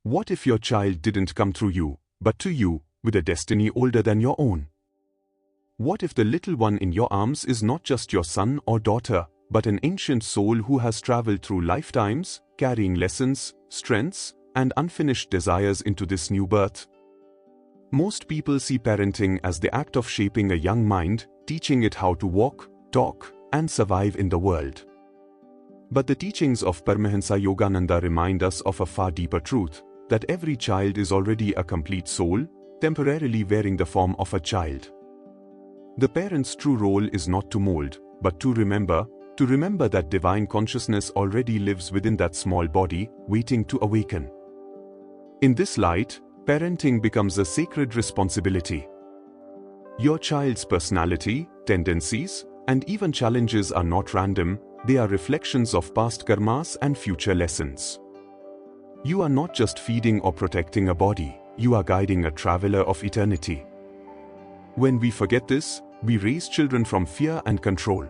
What if your child didn't come through you, but to you, with a destiny older than your own? What if the little one in your arms is not just your son or daughter, but an ancient soul who has traveled through lifetimes, carrying lessons, strengths, and unfinished desires into this new birth? Most people see parenting as the act of shaping a young mind, teaching it how to walk, talk, and survive in the world. But the teachings of Paramahansa Yogananda remind us of a far deeper truth, that every child is already a complete soul, temporarily wearing the form of a child. The parent's true role is not to mold, but to remember that divine consciousness already lives within that small body, waiting to awaken. In this light, parenting becomes a sacred responsibility. Your child's personality, tendencies, and even challenges are not random, they are reflections of past karmas and future lessons. You are not just feeding or protecting a body, you are guiding a traveler of eternity. When we forget this, we raise children from fear and control.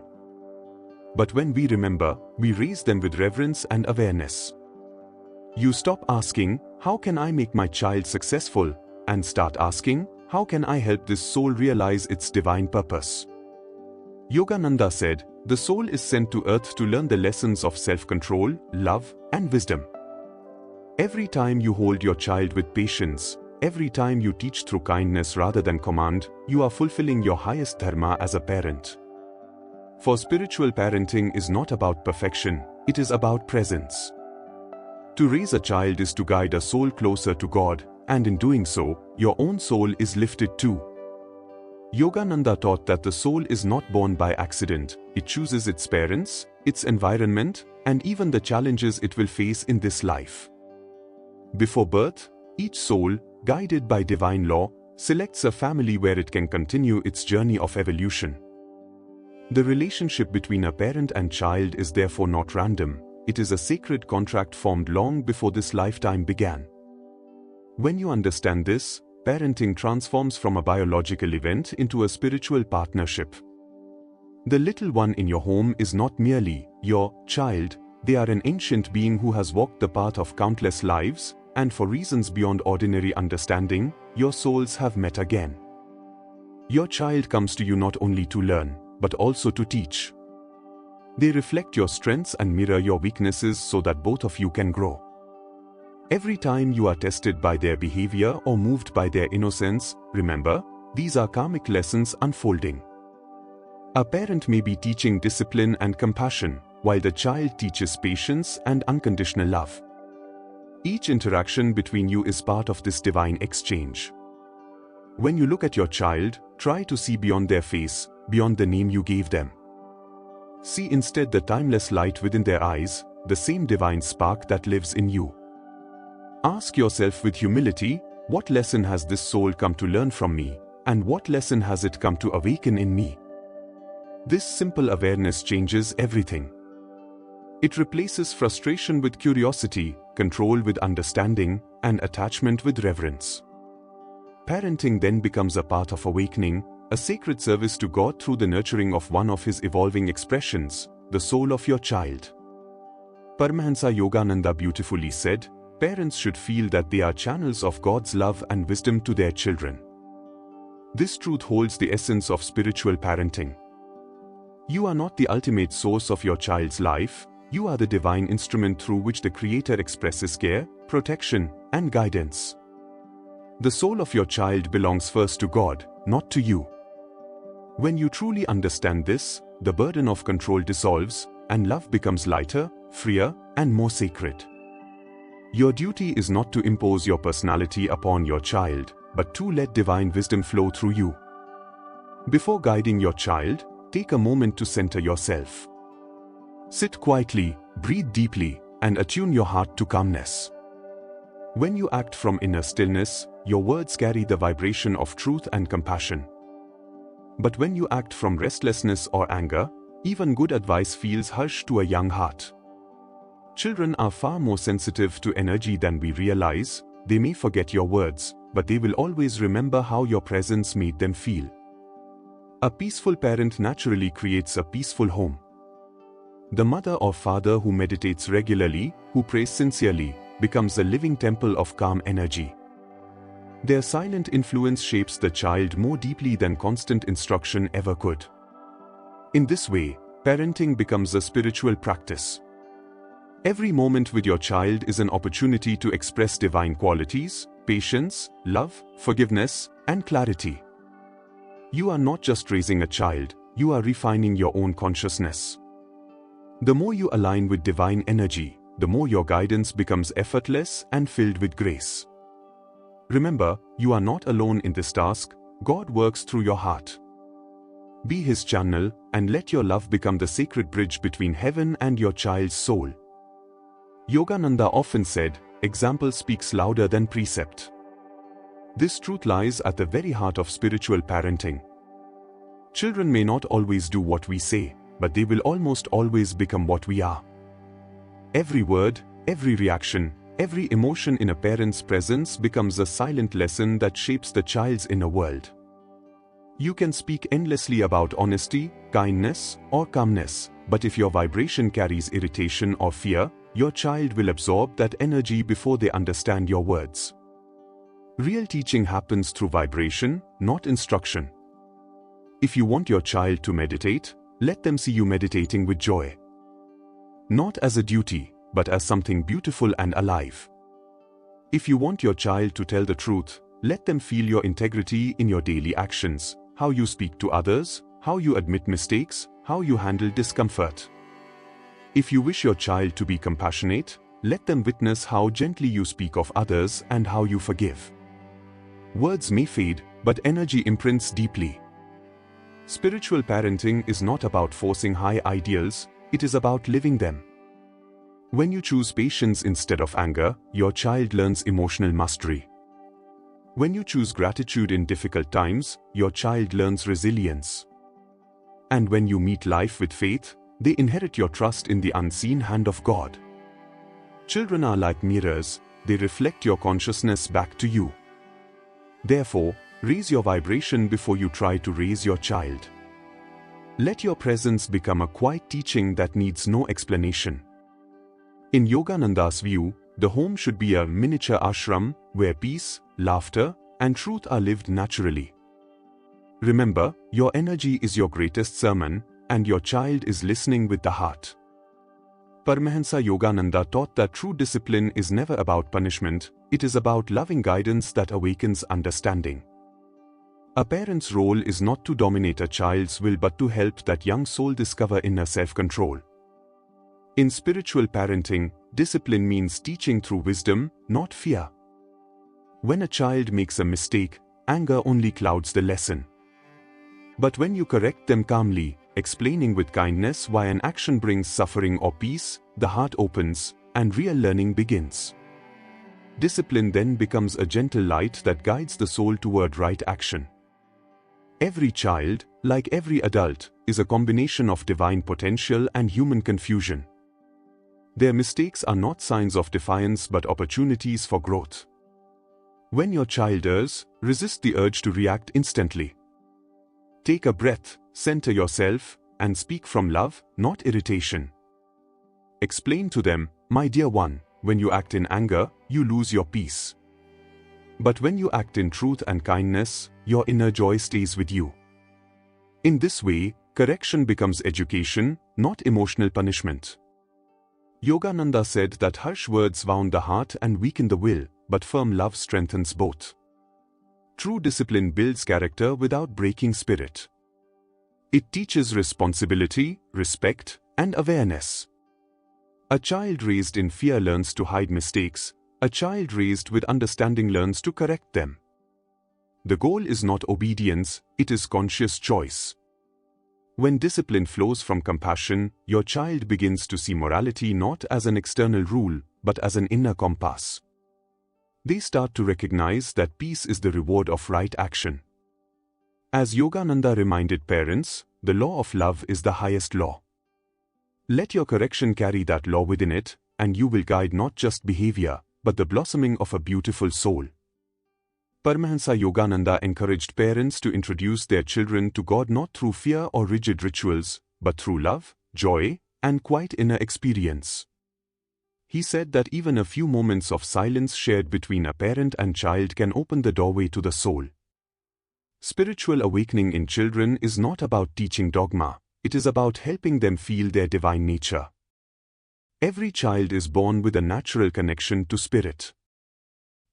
But when we remember, we raise them with reverence and awareness. You stop asking, "How can I make my child successful?" and start asking, "How can I help this soul realize its divine purpose?" Yogananda said, "The soul is sent to earth to learn the lessons of self-control, love, and wisdom." Every time you hold your child with patience, every time you teach through kindness rather than command, you are fulfilling your highest dharma as a parent. For spiritual parenting is not about perfection, it is about presence. To raise a child is to guide a soul closer to God, and in doing so, your own soul is lifted too. Yogananda taught that the soul is not born by accident, it chooses its parents, its environment, and even the challenges it will face in this life. Before birth, each soul, guided by divine law, selects a family where it can continue its journey of evolution. The relationship between a parent and child is therefore not random, it is a sacred contract formed long before this lifetime began. When you understand this, parenting transforms from a biological event into a spiritual partnership. The little one in your home is not merely your child, they are an ancient being who has walked the path of countless lives, and for reasons beyond ordinary understanding, your souls have met again. Your child comes to you not only to learn, but also to teach. They reflect your strengths and mirror your weaknesses so that both of you can grow. Every time you are tested by their behavior or moved by their innocence, remember, these are karmic lessons unfolding. A parent may be teaching discipline and compassion, while the child teaches patience and unconditional love. Each interaction between you is part of this divine exchange. When you look at your child, try to see beyond their face, beyond the name you gave them. See instead the timeless light within their eyes, the same divine spark that lives in you. Ask yourself with humility, what lesson has this soul come to learn from me, and what lesson has it come to awaken in me? This simple awareness changes everything. It replaces frustration with curiosity, control with understanding, and attachment with reverence. Parenting then becomes a path of awakening, a sacred service to God through the nurturing of one of His evolving expressions, the soul of your child. Paramahansa Yogananda beautifully said, "Parents should feel that they are channels of God's love and wisdom to their children." This truth holds the essence of spiritual parenting. You are not the ultimate source of your child's life, you are the divine instrument through which the Creator expresses care, protection, and guidance. The soul of your child belongs first to God, not to you. When you truly understand this, the burden of control dissolves, and love becomes lighter, freer, and more sacred. Your duty is not to impose your personality upon your child, but to let divine wisdom flow through you. Before guiding your child, take a moment to center yourself. Sit quietly, breathe deeply, and attune your heart to calmness. When you act from inner stillness, your words carry the vibration of truth and compassion. But when you act from restlessness or anger, even good advice feels harsh to a young heart. Children are far more sensitive to energy than we realize. They may forget your words, but they will always remember how your presence made them feel. A peaceful parent naturally creates a peaceful home. The mother or father who meditates regularly, who prays sincerely, becomes a living temple of calm energy. Their silent influence shapes the child more deeply than constant instruction ever could. In this way, parenting becomes a spiritual practice. Every moment with your child is an opportunity to express divine qualities, patience, love, forgiveness, and clarity. You are not just raising a child, you are refining your own consciousness. The more you align with divine energy, the more your guidance becomes effortless and filled with grace. Remember, you are not alone in this task. God works through your heart. Be His channel, and let your love become the sacred bridge between heaven and your child's soul. Yogananda often said, "Example speaks louder than precept." This truth lies at the very heart of spiritual parenting. Children may not always do what we say, but they will almost always become what we are. Every word, every reaction, every emotion in a parent's presence becomes a silent lesson that shapes the child's inner world. You can speak endlessly about honesty, kindness, or calmness, but if your vibration carries irritation or fear, your child will absorb that energy before they understand your words. Real teaching happens through vibration, not instruction. If you want your child to meditate, let them see you meditating with joy. Not as a duty, but as something beautiful and alive. If you want your child to tell the truth, let them feel your integrity in your daily actions, how you speak to others, how you admit mistakes, how you handle discomfort. If you wish your child to be compassionate, let them witness how gently you speak of others and how you forgive. Words may fade, but energy imprints deeply. Spiritual parenting is not about forcing high ideals, it is about living them. When you choose patience instead of anger, your child learns emotional mastery. When you choose gratitude in difficult times, your child learns resilience. And when you meet life with faith, they inherit your trust in the unseen hand of God. Children are like mirrors, they reflect your consciousness back to you. Therefore, raise your vibration before you try to raise your child. Let your presence become a quiet teaching that needs no explanation. In Yogananda's view, the home should be a miniature ashram where peace, laughter, and truth are lived naturally. Remember, your energy is your greatest sermon, and your child is listening with the heart. Paramahansa Yogananda taught that true discipline is never about punishment, it is about loving guidance that awakens understanding. A parent's role is not to dominate a child's will but to help that young soul discover inner self-control. In spiritual parenting, discipline means teaching through wisdom, not fear. When a child makes a mistake, anger only clouds the lesson. But when you correct them calmly, explaining with kindness why an action brings suffering or peace, the heart opens, and real learning begins. Discipline then becomes a gentle light that guides the soul toward right action. Every child, like every adult, is a combination of divine potential and human confusion. Their mistakes are not signs of defiance but opportunities for growth. When your child errs, resist the urge to react instantly. Take a breath, center yourself, and speak from love, not irritation. Explain to them, "My dear one, when you act in anger, you lose your peace. But when you act in truth and kindness, your inner joy stays with you." In this way, correction becomes education, not emotional punishment. Yogananda said that harsh words wound the heart and weaken the will, but firm love strengthens both. True discipline builds character without breaking spirit. It teaches responsibility, respect, and awareness. A child raised in fear learns to hide mistakes. A child raised with understanding learns to correct them. The goal is not obedience, it is conscious choice. When discipline flows from compassion, your child begins to see morality not as an external rule, but as an inner compass. They start to recognize that peace is the reward of right action. As Yogananda reminded parents, the law of love is the highest law. Let your correction carry that law within it, and you will guide not just behavior, but the blossoming of a beautiful soul. Paramahansa Yogananda encouraged parents to introduce their children to God not through fear or rigid rituals, but through love, joy, and quiet inner experience. He said that even a few moments of silence shared between a parent and child can open the doorway to the soul. Spiritual awakening in children is not about teaching dogma, it is about helping them feel their divine nature. Every child is born with a natural connection to spirit.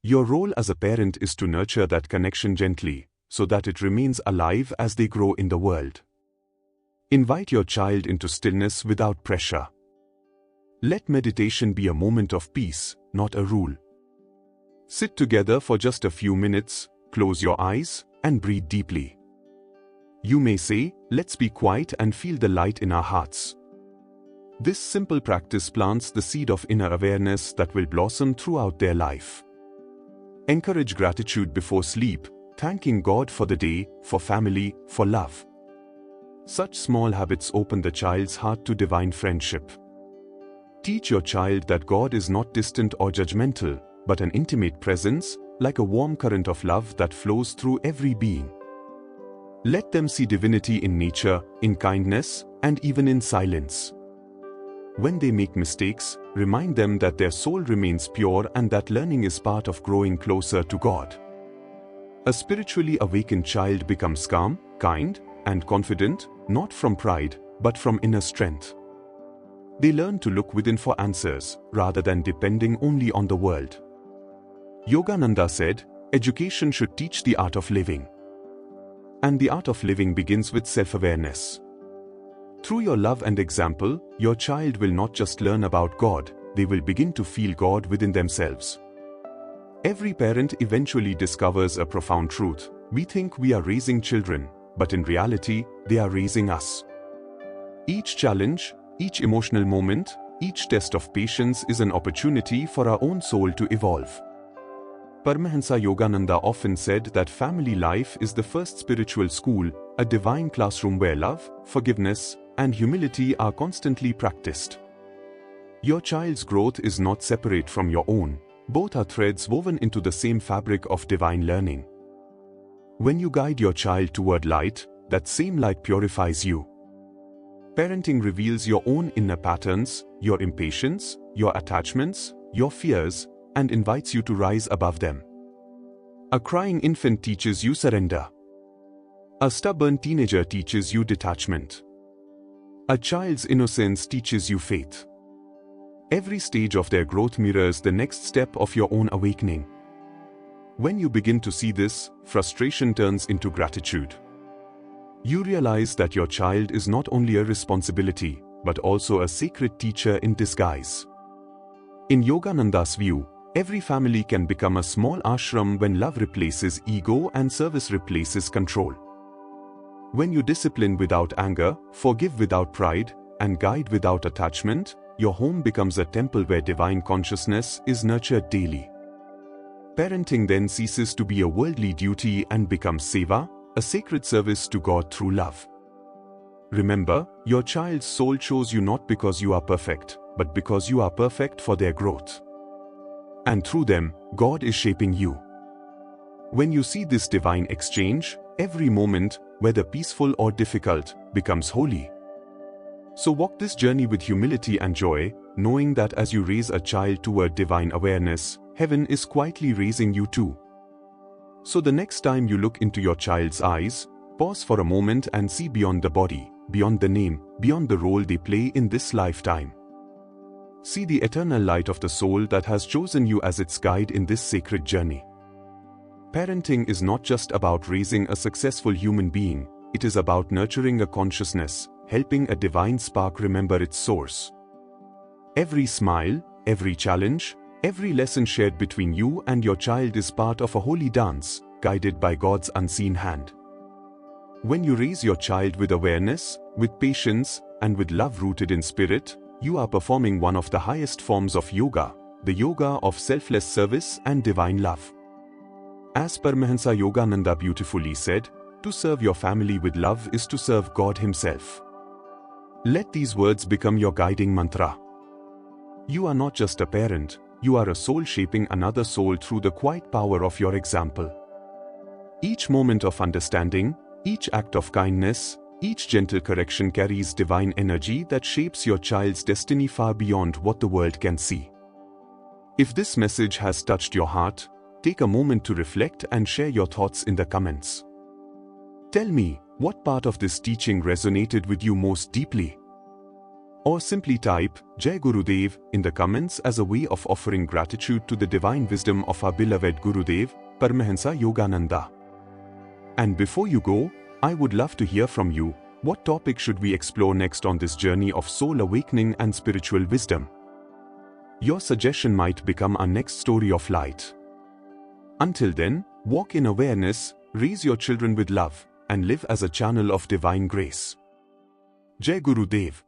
Your role as a parent is to nurture that connection gently, so that it remains alive as they grow in the world. Invite your child into stillness without pressure. Let meditation be a moment of peace, not a rule. Sit together for just a few minutes, close your eyes, and breathe deeply. You may say, "Let's be quiet and feel the light in our hearts." This simple practice plants the seed of inner awareness that will blossom throughout their life. Encourage gratitude before sleep, thanking God for the day, for family, for love. Such small habits open the child's heart to divine friendship. Teach your child that God is not distant or judgmental, but an intimate presence, like a warm current of love that flows through every being. Let them see divinity in nature, in kindness, and even in silence. When they make mistakes, remind them that their soul remains pure and that learning is part of growing closer to God. A spiritually awakened child becomes calm, kind, and confident, not from pride, but from inner strength. They learn to look within for answers, rather than depending only on the world. Yogananda said, "Education should teach the art of living." And the art of living begins with self-awareness. Through your love and example, your child will not just learn about God, they will begin to feel God within themselves. Every parent eventually discovers a profound truth. We think we are raising children, but in reality, they are raising us. Each challenge, each emotional moment, each test of patience is an opportunity for our own soul to evolve. Paramahansa Yogananda often said that family life is the first spiritual school, a divine classroom where love, forgiveness, and humility are constantly practiced. Your child's growth is not separate from your own. Both are threads woven into the same fabric of divine learning. When you guide your child toward light, that same light purifies you. Parenting reveals your own inner patterns, your impatience, your attachments, your fears, and invites you to rise above them. A crying infant teaches you surrender. A stubborn teenager teaches you detachment. A child's innocence teaches you faith. Every stage of their growth mirrors the next step of your own awakening. When you begin to see this, frustration turns into gratitude. You realize that your child is not only a responsibility, but also a sacred teacher in disguise. In Yogananda's view, every family can become a small ashram when love replaces ego and service replaces control. When you discipline without anger, forgive without pride, and guide without attachment, your home becomes a temple where divine consciousness is nurtured daily. Parenting then ceases to be a worldly duty and becomes seva, a sacred service to God through love. Remember, your child's soul chose you not because you are perfect, but because you are perfect for their growth. And through them, God is shaping you. When you see this divine exchange, every moment, whether peaceful or difficult, becomes holy. So walk this journey with humility and joy, knowing that as you raise a child toward divine awareness, heaven is quietly raising you too. So the next time you look into your child's eyes, pause for a moment and see beyond the body, beyond the name, beyond the role they play in this lifetime. See the eternal light of the soul that has chosen you as its guide in this sacred journey. Parenting is not just about raising a successful human being, it is about nurturing a consciousness, helping a divine spark remember its source. Every smile, every challenge, every lesson shared between you and your child is part of a holy dance, guided by God's unseen hand. When you raise your child with awareness, with patience, and with love rooted in spirit, you are performing one of the highest forms of yoga, the yoga of selfless service and divine love. As Paramahansa Yogananda beautifully said, to serve your family with love is to serve God Himself. Let these words become your guiding mantra. You are not just a parent, you are a soul shaping another soul through the quiet power of your example. Each moment of understanding, each act of kindness, each gentle correction carries divine energy that shapes your child's destiny far beyond what the world can see. If this message has touched your heart, take a moment to reflect and share your thoughts in the comments. Tell me, what part of this teaching resonated with you most deeply? Or simply type Jai Gurudev in the comments as a way of offering gratitude to the divine wisdom of our beloved Gurudev, Paramahansa Yogananda. And before you go, I would love to hear from you. What topic should we explore next on this journey of soul awakening and spiritual wisdom? Your suggestion might become our next story of light. Until then, walk in awareness, raise your children with love, and live as a channel of divine grace. Jai Gurudev.